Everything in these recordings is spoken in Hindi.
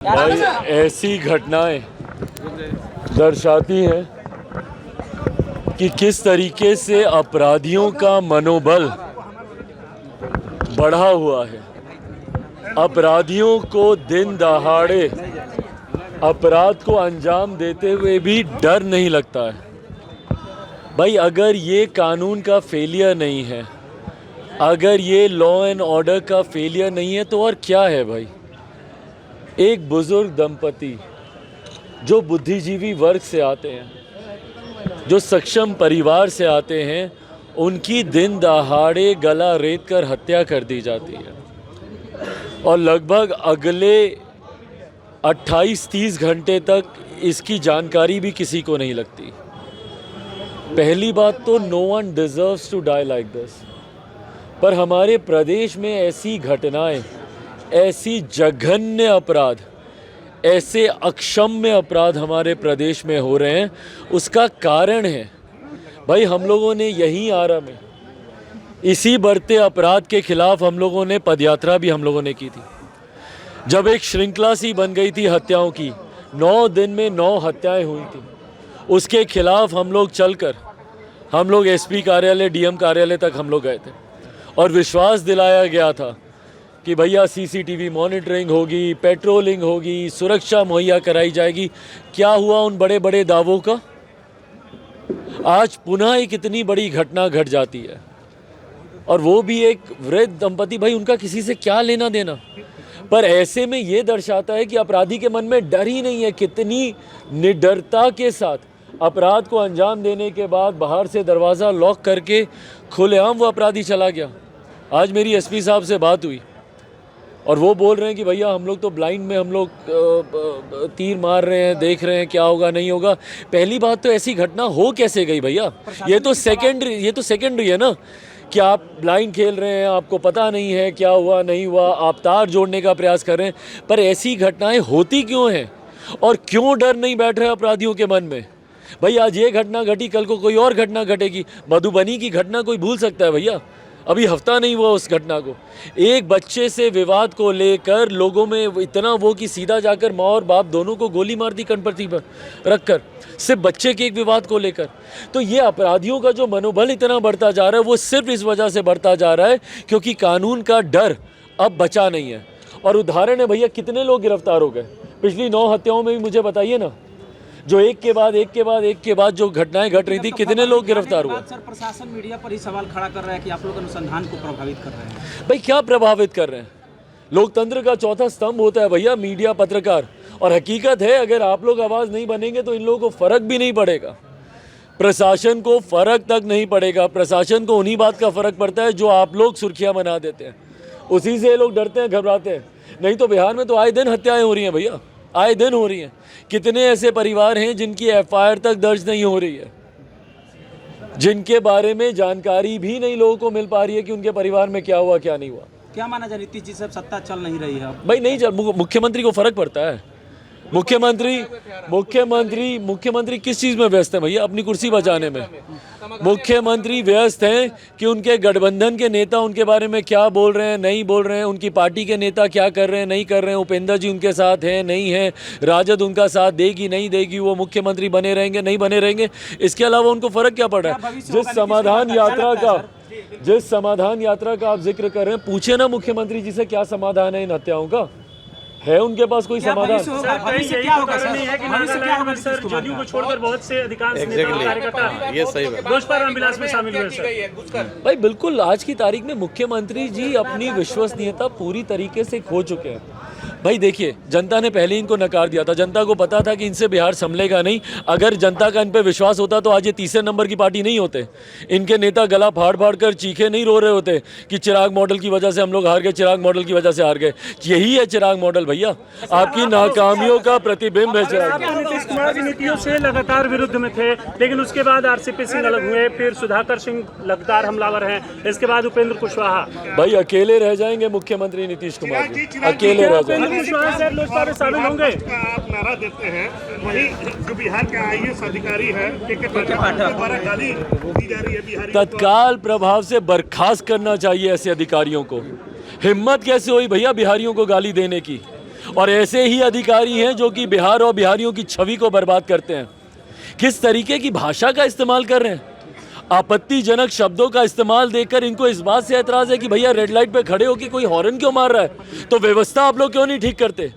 भाई ऐसी घटनाएं दर्शाती हैं कि किस तरीके से अपराधियों का मनोबल बढ़ा हुआ है। अपराधियों को दिन दहाड़े अपराध को अंजाम देते हुए भी डर नहीं लगता है। भाई अगर ये कानून का फेलियर नहीं है, अगर ये लॉ एंड ऑर्डर का फेलियर नहीं है तो और क्या है भाई। एक बुजुर्ग दंपति जो बुद्धिजीवी वर्ग से आते हैं, जो सक्षम परिवार से आते हैं, उनकी दिन दहाड़े गला रेत कर हत्या कर दी जाती है और लगभग अगले 28-30 घंटे तक इसकी जानकारी भी किसी को नहीं लगती। पहली बात तो no one deserves to die like this, पर हमारे प्रदेश में ऐसी घटनाएं, ऐसी जघन्य अपराध, ऐसे अक्षम्य अपराध हमारे प्रदेश में हो रहे हैं। उसका कारण है भाई हम लोगों ने यहीं आरा में इसी बढ़ते अपराध के खिलाफ हम लोगों ने पदयात्रा भी हम लोगों ने की थी। जब एक श्रृंखला सी बन गई थी हत्याओं की, 9 दिन में 9 हत्याएं हुई थी, उसके खिलाफ हम लोग चलकर हम लोग एसपी कार्यालय, डीएम कार्यालय तक हम लोग गए थे और विश्वास दिलाया गया था कि भैया सीसीटीवी मॉनिटरिंग होगी, पेट्रोलिंग होगी, सुरक्षा मुहैया कराई जाएगी। क्या हुआ उन बड़े बड़े दावों का? आज पुनः एक इतनी बड़ी घटना घट जाती है और वो भी एक वृद्ध दंपति। भाई उनका किसी से क्या लेना देना, पर ऐसे में ये दर्शाता है कि अपराधी के मन में डर ही नहीं है। कितनी निडरता के साथ अपराध को अंजाम देने के बाद बाहर से दरवाज़ा लॉक करके खुलेआम वो अपराधी चला गया। आज मेरी एसपी साहब से बात हुई और वो बोल रहे हैं कि भैया हम लोग तो ब्लाइंड में हम लोग तीर मार रहे हैं, देख रहे हैं क्या होगा नहीं होगा। पहली बात तो ऐसी घटना हो कैसे गई भैया? ये तो सेकेंडरी है ना कि आप ब्लाइंड खेल रहे हैं, आपको पता नहीं है क्या हुआ नहीं हुआ, आप तार जोड़ने का प्रयास कर रहे हैं, पर ऐसी घटनाएं होती क्यों हैं और क्यों डर नहीं बैठ रहा अपराधियों के मन में? भाई आज ये घटना घटी, कल को कोई और घटना घटेगी। मधुबनी की घटना कोई भूल सकता है भैया? अभी हफ्ता नहीं हुआ उस घटना को। एक बच्चे से विवाद को लेकर लोगों में इतना वो कि सीधा जाकर माँ और बाप दोनों को गोली मार दी कनपट्टी पर रखकर, सिर्फ बच्चे के एक विवाद को लेकर। तो ये अपराधियों का जो मनोबल इतना बढ़ता जा रहा है वो सिर्फ इस वजह से बढ़ता जा रहा है क्योंकि कानून का डर अब बचा नहीं है। और उदाहरण है भैया, कितने लोग गिरफ्तार हो गए पिछली 9 हत्याओं में भी? मुझे बताइए ना, जो एक के बाद जो घटनाएं घट रही थी, कितने लोग गिरफ्तार हुए? सर प्रशासन मीडिया पर ही सवाल खड़ा कर रहा है कि आप लोग अनुसंधान को प्रभावित कर रहे हैं। भाई क्या प्रभावित कर रहे हैं? लोकतंत्र का चौथा स्तंभ होता है भैया मीडिया, पत्रकार। और हकीकत है अगर आप लोग आवाज़ नहीं बनेंगे तो इन लोगों को फर्क भी नहीं पड़ेगा, प्रशासन को फर्क तक नहीं पड़ेगा। प्रशासन को उन्हीं बात का फर्क पड़ता है जो आप लोग सुर्खियाँ बना देते हैं, उसी से ये लोग डरते हैं, घबराते हैं। नहीं तो बिहार में तो आए दिन हत्याएं हो रही हैं भैया, आए दिन हो रही हैं। कितने ऐसे परिवार हैं जिनकी एफआईआर तक दर्ज नहीं हो रही है, जिनके बारे में जानकारी भी नहीं लोगों को मिल पा रही है कि उनके परिवार में क्या हुआ क्या नहीं हुआ। क्या माना जाए नीतीश जी से सत्ता चल नहीं रही है? भाई नहीं चल, मुख्यमंत्री को फर्क पड़ता है। मुख्यमंत्री किस चीज़ में व्यस्त है भैया? अपनी कुर्सी बचाने में। मुख्यमंत्री व्यस्त हैं कि उनके गठबंधन के नेता उनके बारे में क्या बोल रहे हैं, नहीं बोल रहे हैं, उनकी पार्टी के नेता क्या कर रहे हैं, नहीं कर रहे हैं, उपेंद्र जी उनके साथ हैं नहीं हैं, राजद उनका साथ देगी नहीं देगी, वो मुख्यमंत्री बने रहेंगे नहीं बने रहेंगे, इसके अलावा उनको फ़र्क क्या पड़ रहा है? जिस समाधान यात्रा का आप जिक्र कर रहे हैं, पूछे ना मुख्यमंत्री जी से क्या समाधान है इन हत्याओं का? है उनके पास कोई समाधान? जदयू को छोड़कर बहुत से अधिकांश कार्यकर्ता ये सही है दोष पर विलास में शामिल हुए सर। भाई बिल्कुल, आज की तारीख में मुख्यमंत्री जी अपनी विश्वसनीयता पूरी तरीके से खो चुके हैं। भाई देखिए, जनता ने पहले इनको नकार दिया था। जनता को पता था कि इनसे बिहार संभलेगा नहीं। अगर जनता का इन पे विश्वास होता तो आज ये तीसरे नंबर की पार्टी नहीं होते। इनके नेता गला फाड़ फाड़ कर चीखे नहीं रो रहे होते कि चिराग मॉडल की वजह से हम लोग हार गए, चिराग मॉडल की वजह से हार गए। यही है चिराग मॉडल भैया, आपकी नाकामियों का प्रतिबिंब है चिराग। नीतीश कुमार की नीतियों से लगातार विरुद्ध में थे, लेकिन उसके बाद आरसीपी सिंह अलग हुए, फिर सुधाकर सिंह लगातार हमलावर हैं, इसके बाद उपेंद्र कुशवाहा। भाई अकेले रह जाएंगे मुख्यमंत्री नीतीश कुमार जी, अकेले रह जाएंगे। लोजपा में शामिल होंगे। आप नारा देते हैं, वही जो बिहार के आईएएस अधिकारी है द्वारा गाली दी जा रही है बिहारी, तत्काल प्रभाव से बर्खास्त करना चाहिए ऐसे अधिकारियों को। हिम्मत कैसे हुई भैया बिहारियों को गाली देने की? और ऐसे ही अधिकारी हैं जो कि बिहार और बिहारियों की छवि को बर्बाद करते हैं। किस तरीके की भाषा का इस्तेमाल कर रहे हैं, आपत्तिजनक शब्दों का इस्तेमाल देखकर इनको इस बात से एतराज़ है कि भैया रेड लाइट पे खड़े हो कि कोई हॉर्न क्यों मार रहा है, तो व्यवस्था आप लोग क्यों नहीं ठीक करते?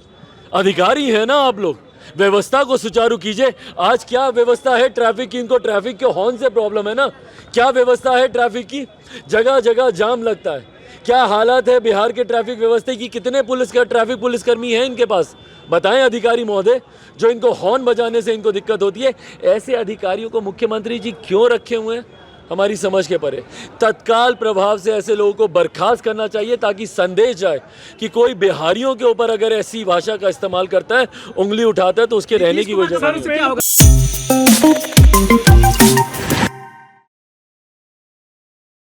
अधिकारी है ना आप लोग, व्यवस्था को सुचारू कीजिए। आज क्या व्यवस्था है ट्रैफिक की? इनको ट्रैफिक के हॉर्न से प्रॉब्लम है ना? क्या व्यवस्था है ट्रैफिक की? जगह जगह जाम लगता है। क्या हालत है बिहार के ट्रैफिक व्यवस्था की? कितने ट्रैफिक पुलिसकर्मी हैं इनके पास? बताएं अधिकारी महोदय, जो इनको हॉर्न बजाने से इनको दिक्कत होती है। ऐसे अधिकारियों को मुख्यमंत्री जी क्यों रखे हुए हैं, हमारी समझ के परे। तत्काल प्रभाव से ऐसे लोगों को बर्खास्त करना चाहिए ताकि संदेश जाए कि कोई बिहारियों के ऊपर अगर ऐसी भाषा का इस्तेमाल करता है, उंगली उठाता है, तो उसके रहने की वजह क्या होगा?